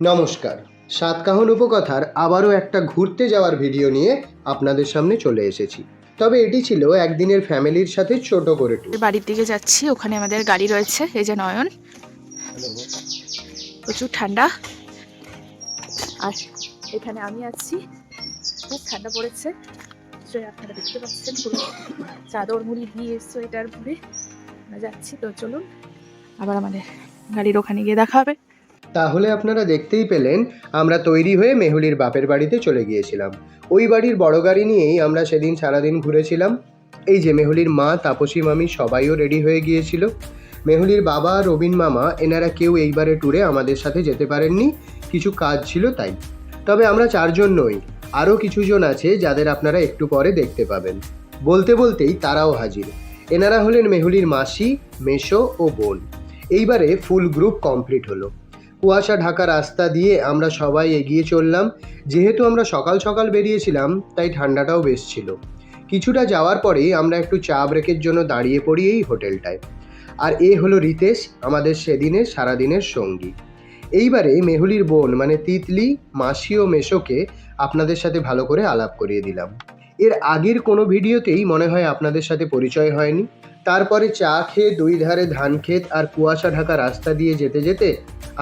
নমস্কার, সাতকাহন উপকথার আবারও একটা ঘুরতে যাওয়ার ভিডিও নিয়ে আপনাদের সামনে চলে এসেছি। তবে এটি ছিল একদিনের ফ্যামিলির সাথে ছোট করে ট্যুর। বাড়ির দিকে যাচ্ছি, ওখানে আমাদের গাড়ি রয়েছে। এই যে নয়ন, প্রচুর ঠান্ডা। আর এখানে আমি আছি, খুব ঠান্ডা পড়েছে। নিশ্চয়ই আপনারা দেখতে পাচ্ছেন, পুরো চাদর মুড়ি দিয়ে সোয়েটার পরে আমরা যাচ্ছি। তো চলুন, আবার আমাদের গাড়ির ওখানে গিয়ে দেখা হবে। তাহলে আপনারা দেখতেই পেলেন আমরা তৈরি হয়ে মেহুলির বাপের বাড়িতে চলে গিয়েছিলাম। ওই বাড়ির বড় গাড়ি নিয়েই আমরা সেদিন সারাদিন ঘুরেছিলাম। এই যে মেহুলির মা, তাপসী মামি সবাইও রেডি হয়ে গিয়েছিল। মেহুলির বাবা, রবিন মামা, এনারা কেউ এইবারে ট্যুরে আমাদের সাথে যেতে পারেননি, কিছু কাজ ছিল তাই। তবে আমরা চারজন নই, আরও কিছুজন আছে যাদের আপনারা একটু পরে দেখতে পাবেন। বলতে বলতেই তারাও হাজির। এনারা হলেন মেহুলির মাসি, মেসো ও বোন। এইবারে ফুল গ্রুপ কমপ্লিট হলো। কুয়াশা ঢাকা রাস্তা দিয়ে আমরা সবাই এগিয়ে চললাম। যেহেতু আমরা সকাল সকাল বেরিয়েছিলাম, তাই ঠান্ডাটাও বেশ ছিল। কিছুটা যাওয়ার পরেই আমরা একটু চা ব্রেকের জন্য দাঁড়িয়ে পড়ি এই হোটেলটায়। আর এ হলো রিতেশ, আমাদের সেদিনের সারাদিনের সঙ্গী। এইবারে মেহুলির বোন মানে তিতলি, মাসি ও মেসোকে আপনাদের সাথে ভালো করে আলাপ করিয়ে দিলাম। এর আগের কোনো ভিডিওতেই মনে হয় আপনাদের সাথে পরিচয় হয়নি। তারপরে চা খেয়ে দুই ধারে ধান ক্ষেত আর কুয়াশা ঢাকা রাস্তা দিয়ে যেতে যেতে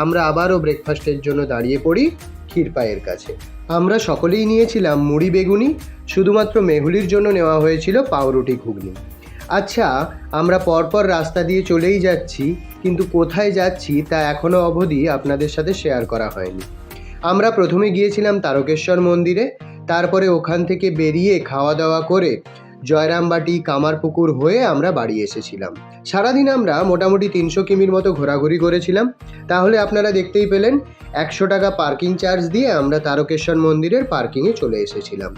আমরা আবারও ব্রেকফাস্টের জন্য দাঁড়িয়ে পড়ি ক্ষীরপাইয়ের কাছে। আমরা সকলেই নিয়েছিলাম মুড়ি বেগুনি, শুধুমাত্র মেহুলির জন্য নেওয়া হয়েছিল পাউরুটি ঘুগনি। আচ্ছা, আমরা পরপর রাস্তা দিয়ে চলেই যাচ্ছি, কিন্তু কোথায় যাচ্ছি তা এখনও অবধি আপনাদের সাথে শেয়ার করা হয়নি। আমরা প্রথমে গিয়েছিলাম তারকেশ্বর মন্দিরে, তারপরে ওখান থেকে বেরিয়ে খাওয়া দাওয়া করে জয়রামবাটি, কামারপুকুর হয়ে আমরা বাড়ি এসেছিলাম। সারাদিন আমরা মোটামুটি 300 কিমির মতো ঘোরাঘুরি করেছিলাম। তাহলে আপনারা দেখতেই পেলেন 100 টাকা পার্কিং চার্জ দিয়ে আমরা তারকেশ্বর মন্দিরের পার্কিংয়ে চলে এসেছিলাম।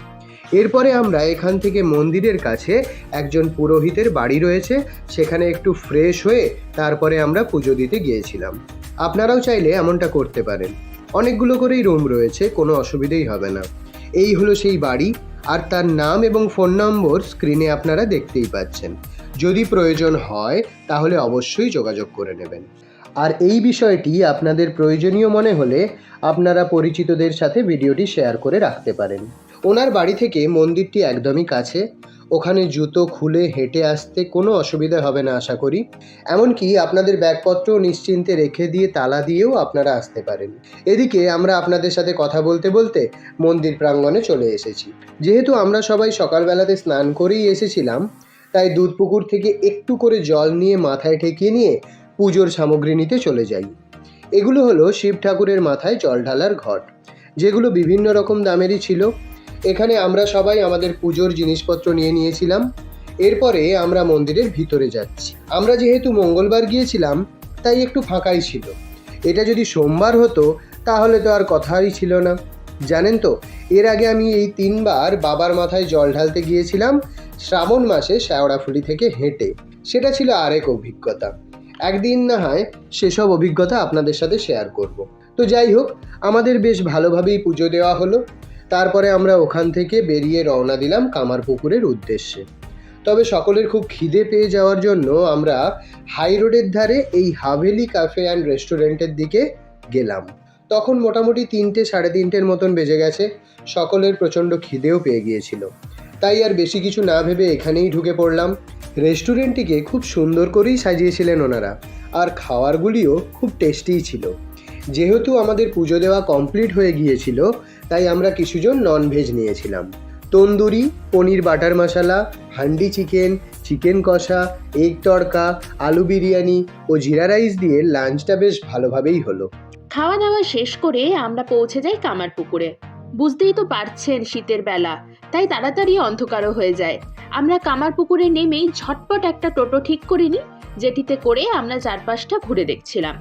এরপরে আমরা এখান থেকে মন্দিরের কাছে একজন পুরোহিতের বাড়ি রয়েছে, সেখানে একটু ফ্রেশ হয়ে তারপরে আমরা পুজো দিতে গিয়েছিলাম। আপনারাও চাইলে এমনটা করতে পারেন। অনেকগুলো করেই রুম রয়েছে, কোনো অসুবিধেই হবে না। এই হলো সেই বাড়ি, আর তার নাম এবং ফোন নম্বর স্ক্রিনে আপনারা দেখতেই পাচ্ছেন। যদি প্রয়োজন হয় তাহলে অবশ্যই যোগাযোগ করে নেবেন। আর এই বিষয়টি আপনাদের প্রয়োজনীয় মনে হলে আপনারা পরিচিতদের সাথে ভিডিওটি শেয়ার করে রাখতে পারেন। ওনার বাড়ি থেকে মন্দিরটি একদমই কাছে, ওখানে জুতো খুলে হেঁটে আসতে কোনো অসুবিধা হবে না আশা করি। এমনকি আপনাদের ব্যাগপত্র নিশ্চিন্তে রেখে দিয়ে তালা দিয়েও আপনারা আসতে পারেন। এদিকে আমরা আপনাদের সাথে কথা বলতে বলতে মন্দির প্রাঙ্গণে চলে এসেছি। যেহেতু আমরা সবাই সকালবেলাতে স্নান করেই এসেছিলাম, তাই দুধপুকুর থেকে একটু করে জল নিয়ে মাথায় ঠেকিয়ে নিয়ে পুজোর সামগ্রী নিতে চলে যাই। এগুলো হলো শিব ঠাকুরের মাথায় জল ঢালার ঘট, যেগুলো বিভিন্ন রকম দামেরই ছিল। এখানে আমরা সবাই আমাদের পুজোর জিনিসপত্র নিয়ে নিয়েছিলাম। এরপরে আমরা মন্দিরের ভিতরে যাচ্ছি। আমরা যেহেতু মঙ্গলবার গিয়েছিলাম, তাই একটু ফাঁকাই ছিল। এটা যদি সোমবার হতো তাহলে তো আর কথাই ছিল না। জানেন তো, এর আগে আমি এই 3 বার বাবার মাথায় জল ঢালতে গিয়েছিলাম শ্রাবণ মাসে শেওড়াফুলি থেকে হেঁটে। সেটা ছিল আরেক অভিজ্ঞতা। একদিন না হয় সেসব অভিজ্ঞতা আপনাদের সাথে শেয়ার করব। তো যাই হোক, আমাদের বেশ ভালোভাবেই পুজো দেওয়া হলো। তারপরে আমরা ওখান থেকে বেরিয়ে রওনা দিলাম কামারপুকুরের উদ্দেশ্যে। তবে সকলের খুব খিদে পেয়ে যাওয়ার জন্য আমরা হাই রোডের ধারে এই হাভেলি ক্যাফে অ্যান্ড রেস্টুরেন্টের দিকে গেলাম। তখন মোটামুটি 3টে সাড়ে 3টের মতন বেজে গেছে। সকলের প্রচণ্ড খিদেও পেয়ে গিয়েছিল, তাই আর বেশি কিছু না ভেবে এখানেই ঢুকে পড়লাম। রেস্টুরেন্টটিকে খুব সুন্দর করেই সাজিয়েছিলেন ওনারা, আর খাবারগুলিও খুব টেস্টিই ছিল। যেহেতু আমাদের পুজো দেওয়া কমপ্লিট হয়ে গিয়েছিল, তাই আমরা কিছুজন ননভেজ নিয়েছিলাম। তন্দুরি, পনির বাটার মশলা, হান্ডি চিকেন, চিকেন কষা, এগ তড়কা, আলু বিরিয়ানি ও জিরা রাইস দিয়ে লাঞ্চটা বেশ ভালোভাবেই হলো। খাওয়া দাওয়া শেষ করে আমরা পৌঁছে যাই কামারপুকুরে। বুঝতেই তো পারছেন শীতের বেলা, তাই তাড়াতাড়ি অন্ধকারও হয়ে যায়। আমরা কামারপুকুরে নেমেই ঝটপট একটা টোটো ঠিক করে নিই, যেটিতে করে আমরা চারপাশটা ঘুরে দেখছিলাম।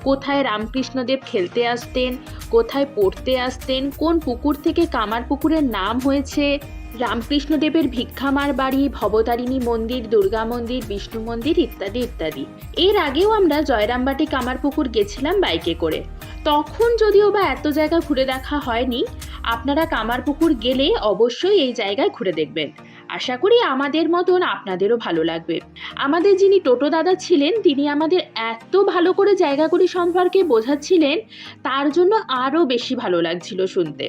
কোথায় রামকৃষ্ণদেব খেলতে আসতেন, কোথায় পড়তে আসতেন, কোন পুকুর থেকে কামারপুকুরের নাম হয়েছে, রামকৃষ্ণদেবের ভিক্ষামার বাড়ি, ভবতারিণী মন্দির, দুর্গা মন্দির, বিষ্ণু মন্দির ইত্যাদি ইত্যাদি। এর আগেও আমরা জয়রামবাটি কামারপুকুর গেছিলাম বাইকে করে। তখন যদিও বা এত জায়গা ঘুরে দেখা হয়নি। আপনারা কামারপুকুর গেলে অবশ্যই এই জায়গায় ঘুরে দেখবেন। আশা করি আমাদের মতন আপনাদেরও ভালো লাগবে। আমাদের যিনি টোটো দাদা ছিলেন তিনি আমাদের এত ভালো করে জায়গাগুলি সম্পর্কে বোঝাচ্ছিলেন, তার জন্য আরও বেশি ভালো লাগছিল শুনতে।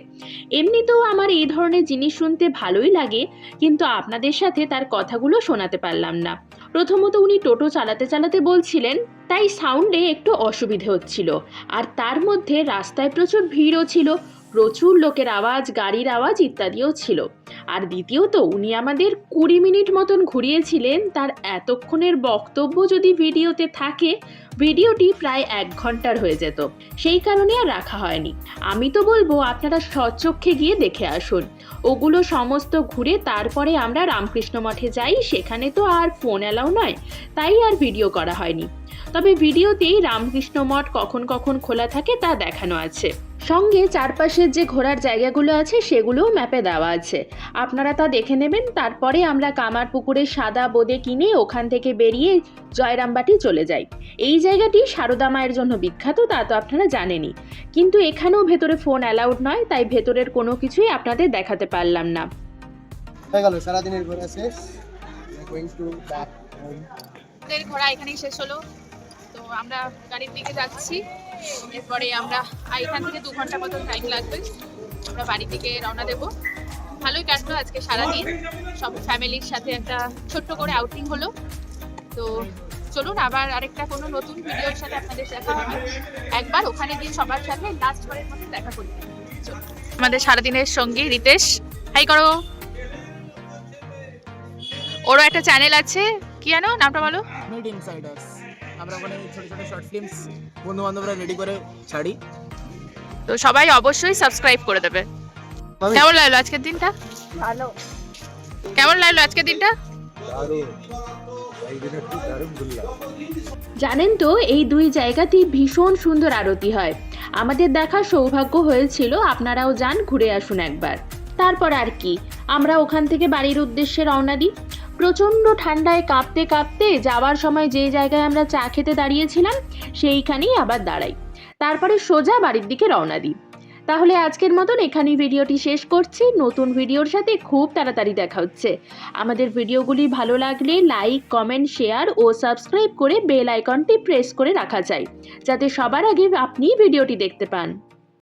এমনিতেও আমার এই ধরনের জিনিস শুনতে ভালোই লাগে, কিন্তু আপনাদের সাথে তার কথাগুলো শোনাতে পারলাম না। প্রথমত উনি টোটো চালাতে চালাতে বলছিলেন, তাই সাউন্ডে একটু অসুবিধে হচ্ছিল। আর তার মধ্যে রাস্তায় প্রচুর ভিড়ও ছিল, প্রচুর লোকের আওয়াজ, গাড়ির আওয়াজ ইত্যাদিও ছিল। আর দ্বিতীয়ত উনি আমাদের 20 মিনিট মতন ঘুরিয়েছিলেন। তার এতক্ষণের বক্তব্য যদি ভিডিওতে থাকে, ভিডিওটি প্রায় 1 ঘন্টার হয়ে যেত। সেই কারণে আর রাখা হয়নি। আমি তো বলবো আপনারা স্বচক্ষে গিয়ে দেখে আসুন। ওগুলো সমস্ত ঘুরে তারপরে আমরা রামকৃষ্ণ মঠে যাই। সেখানে তো আর ফোন অ্যালাউ নয়, তাই আর ভিডিও করা হয়নি। তবে ভিডিওতেই রামকৃষ্ণ মঠ কখন কখন খোলা থাকে তা দেখানো আছে। সঙ্গে চারপাশের যে ঘোরার জায়গাগুলো আছে সেগুলোও ম্যাপে দেওয়া আছে, আপনারা তা দেখে নেবেন। তারপরে আমরা কামারপুকুরে সাদা বোঁদে কিনে ওখান থেকে বেরিয়ে জয়রামবাটি চলে যাই। এই জায়গাটি সারদা মায়ের জন্য বিখ্যাত, তা তো আপনারা জানেনই। কিন্তু এখানেও ভেতরে ফোন অ্যালাউড নয়, তাই ভেতরের কোনো কিছুই আপনাদের দেখাতে পারলাম না। হয়ে গেল সারাদিনের ঘোরা শেষ। Going to back home. আমাদের ঘোরা এখানেই শেষ হলো। তো আমরা গাড়ির দিকে যাচ্ছি। এরপরে আমরা এখান থেকে 2 ঘন্টা মতো টাইম লাগবে, আমরা বাড়ির দিকে রওনা দেব। ভালোই কাটলো আজকে সারাদিন, সব ফ্যামিলির সাথে একটা ছোট্ট করে আউটিং হলো। তো চলুন আবার আরেকটা কোনো নতুন ভিডিওর সাথে আপনাদের দেখা হবে। একবার ওখানে গিয়ে সবার সাথে লাস্ট বারের মতো দেখা করি। আমাদের সারাদিনের সঙ্গী রিতেশ, হাই করো। ওরও একটা চ্যানেল আছে, কি জানো নামটা বলো? Mid insiders. আমরা ওখানে ছোট ছোট শর্ট ফিল্মস বন্ধু বান্ধবরা রেডি করে ছাড়ি। তো সবাই অবশ্যই সাবস্ক্রাইব করে দেবে। কেমন লাগলো আজকের দিনটা? ভালো। কেমন লাগলো আজকের দিনটা? জানেন তো এই 2 জায়গাতেই ভীষণ সুন্দর আরতি হয়। আমাদের দেখার সৌভাগ্য হয়েছিল, আপনারাও যান, ঘুরে আসুন একবার। তারপর আর কি, আমরা ওখান থেকে বাড়ির উদ্দেশ্যে রওনা দিই। প্রচণ্ড ঠান্ডায় কাঁপতে কাঁপতে যাওয়ার সময় যে জায়গায় আমরা চা খেতে দাঁড়িয়েছিলাম সেইখানেই আবার দাঁড়াই। তারপরে সোজা বাড়ির দিকে রওনা দিই। তাহলে আজকের মতন এখানেই ভিডিওটি শেষ করছি। নতুন ভিডিওর সাথে খুব তাড়াতাড়ি দেখা হচ্ছে। আমাদের ভিডিওগুলি ভালো লাগলে লাইক, কমেন্ট, শেয়ার ও সাবস্ক্রাইব করে বেল আইকনটি প্রেস করে রাখা যায়, যাতে সবার আগে আপনি ভিডিওটি দেখতে পান।